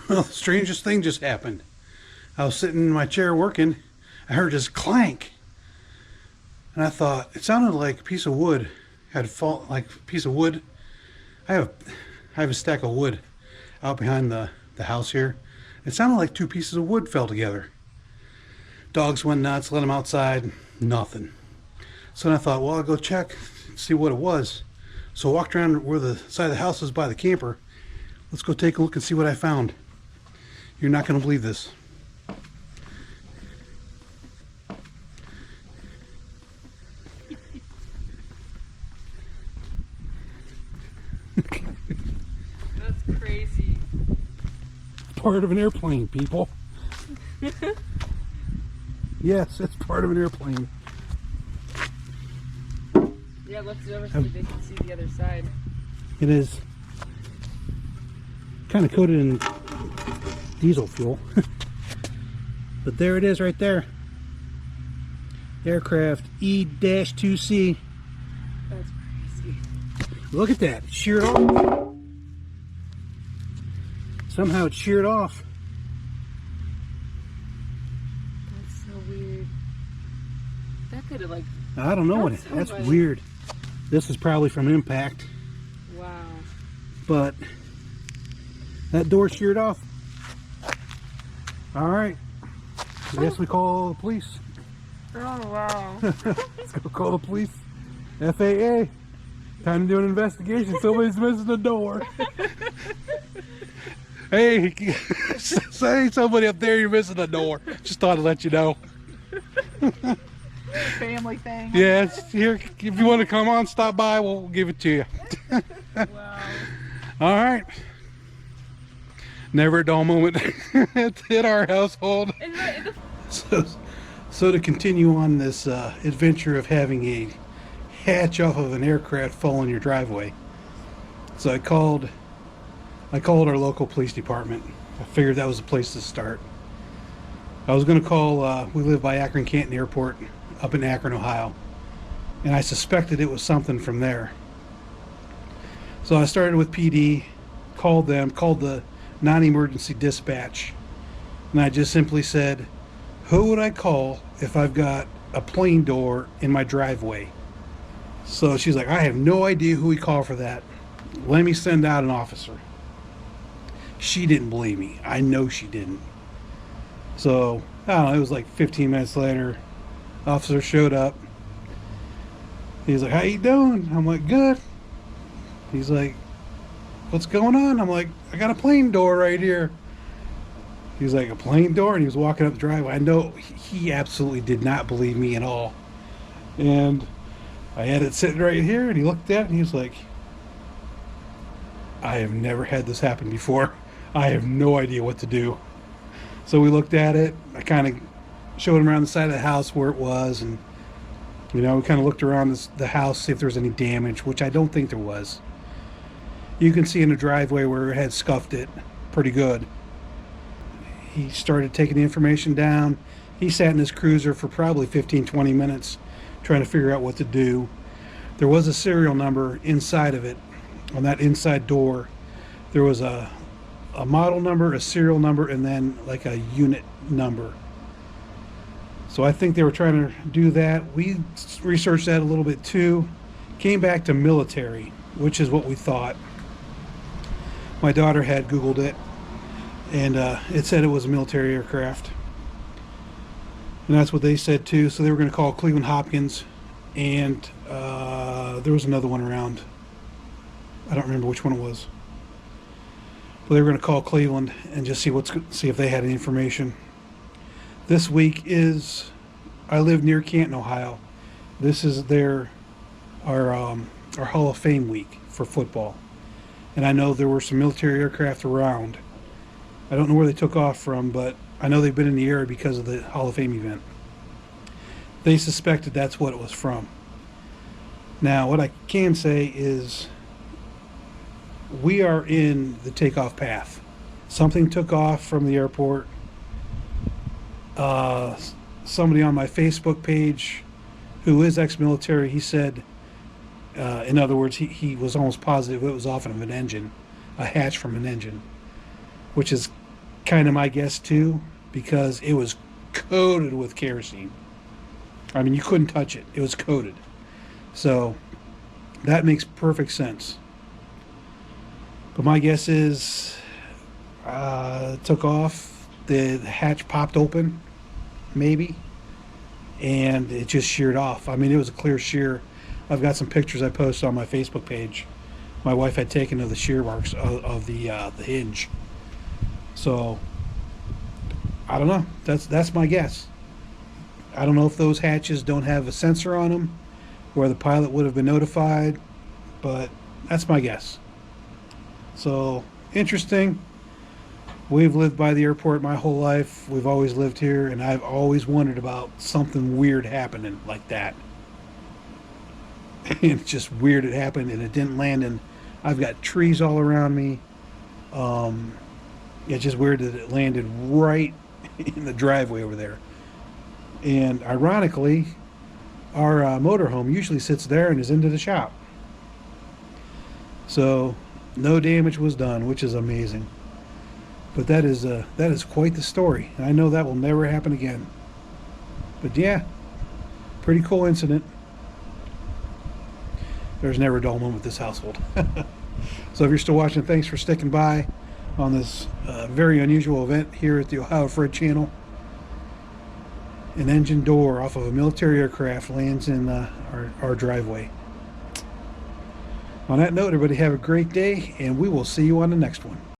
Well, the strangest thing just happened. I was sitting in my chair working. I heard this clank, and I thought it sounded like a piece of wood had fallen. Like a piece of wood. I have I have a stack of wood out behind the house here. It sounded like two pieces of wood fell together. Dogs went nuts. Let them outside. Nothing. So then I thought, well, I'll go check, see what it was. So I walked around where the side of the house was by the camper. Let's go take a look and see what I found. You're not going to believe this. That's crazy. Part of an airplane, people. Yes, it's part of an airplane. Yeah, let's over so they can see the other side. It is kind of coated in diesel fuel. But there it is right there. Aircraft E-2C. That's crazy. Look at that. It's sheared off. Somehow it's sheared off. That's so weird. That could have like... I don't know what it is. That's weird. This is probably from impact. Wow. But that door sheared off. All right. I guess we call the police. Oh, wow. Let's go call the police. FAA. Time to do an investigation. Somebody's missing the door. Hey, say somebody up there, you're missing the door. Just thought I'd let you know. Family thing. Yes, here. If you want to come on, stop by. We'll give it to you. Wow. All right. Never a dull moment in our household. So to continue on this adventure of having a hatch off of an aircraft fall in your driveway. So I called our local police department. I figured that was a place to start. I was going to call, we live by Akron Canton Airport up in Akron, Ohio. And I suspected it was something from there. So I started with PD, called the non-emergency dispatch. And I just simply said, who would I call if I've got a plane door in my driveway? So she's like, I have no idea who we call for that. Let me send out an officer. She didn't believe me. I know she didn't. So, I don't know, it was like 15 minutes later. Officer showed up. He's like, how you doing? I'm like, good. He's like, what's going on? I'm like, I got a plane door right here. He was like, a plane door? And he was walking up the driveway. I know he absolutely did not believe me at all. And I had it sitting right here, and he looked at it, and he was like, I have never had this happen before. I have no idea what to do. So we looked at it. I kind of showed him around the side of the house where it was, and we kind of looked around the house, see if there was any damage, which I don't think there was. You can see in the driveway where it had scuffed it pretty good. He started taking the information down. He sat in his cruiser for probably 15-20 minutes trying to figure out what to do. There was a serial number inside of it. On that inside door, there was a model number, a serial number, and then like a unit number. So I think they were trying to do that. We researched that a little bit too. Came back to military, which is what we thought. My daughter had Googled it, and it said it was a military aircraft. And that's what they said too. So they were going to call Cleveland Hopkins, and there was another one around. I don't remember which one it was. But they were going to call Cleveland and just see if they had any information. This week is, I live near Canton, Ohio. This is our Hall of Fame week for football. And I know there were some military aircraft around. I don't know where they took off from, but I know they've been in the area because of the Hall of Fame event. They suspected that's what it was from. Now, what I can say is we are in the takeoff path. Something took off from the airport. Somebody on my Facebook page who is ex-military, he said, in other words, he was almost positive it was off of an engine, a hatch from an engine, which is kind of my guess too, because it was coated with kerosene. I mean, you couldn't touch it. It was coated. So that makes perfect sense. But my guess is it took off, the hatch popped open, maybe, and it just sheared off. I mean, it was a clear shear. I've got some pictures I posted on my Facebook page. My wife had taken of the shear marks of the hinge. So I don't know. That's my guess. I don't know if those hatches don't have a sensor on them, where the pilot would have been notified, but that's my guess. So interesting. We've lived by the airport my whole life. We've always lived here, and I've always wondered about something weird happening like that. And it's just weird it happened, and it didn't land in. I've got trees all around me. It's just weird that it landed right in the driveway over there. And ironically, our motorhome usually sits there and is into the shop. So no damage was done, which is amazing. But that is quite the story. I know that will never happen again. But yeah, pretty cool incident. There's never a dull moment with this household. So if you're still watching, thanks for sticking by on this very unusual event here at the Ohio Fred channel. An engine door off of a military aircraft lands in our driveway. On that note, everybody have a great day, and we will see you on the next one.